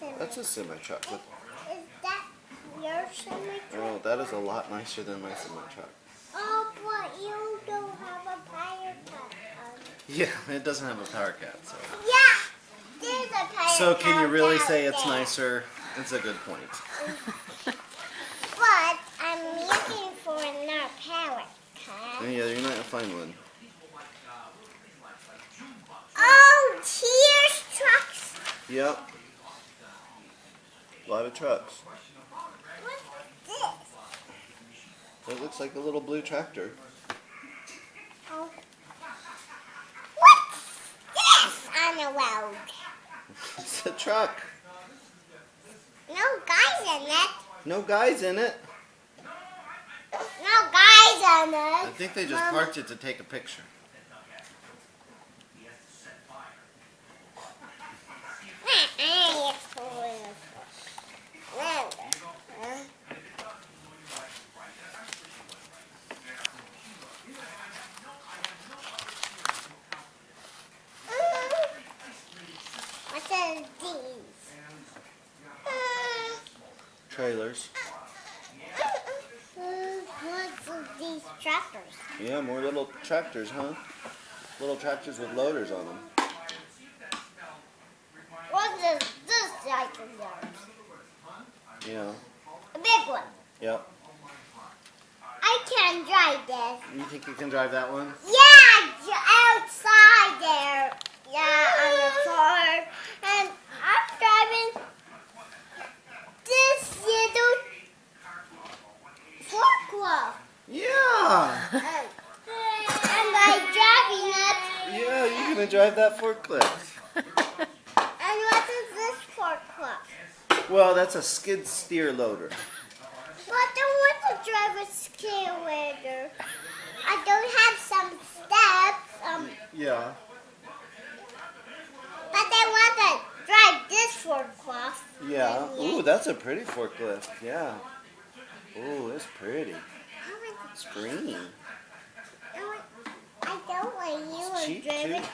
semi. That's a semi-truck. Is that your semi-truck? Oh, that is a lot nicer than my semi-truck. Oh, but you don't have a power cut on. Yeah, it doesn't have a power cat, so. Yeah, there's a power So can you really cat say it's there. nicer? It's a good point. But I'm looking for another power cat. Yeah, you're not gonna find one. Oh, here's trucks. Yep. A lot of trucks. What's this? It looks like a little blue tractor. Oh. What's this on the road? It's a truck. No guys in it. No guys in it. No guys in it. I think they just parked it to take a picture. What are these? Trailers. What's these tractors? Yeah, more little tractors, huh? Little tractors with loaders on them. What is this like of yours? Yeah. A big one. Yep. I can drive this. You think you can drive that one? Yeah, outside there. Yeah, on the floor. And I'm driving this little forklift. Yeah. And I'm driving it. Yeah, you're gonna drive that forklift. And what is this forklift? Well, that's a skid steer loader. Well, I don't want to drive a skid-loader. I don't have some steps. Yeah. But I want to drive this forklift. Yeah. Ooh, that's a pretty forklift. Yeah. Ooh, that's pretty. It's green. I don't want you It's to cheap drive too. it.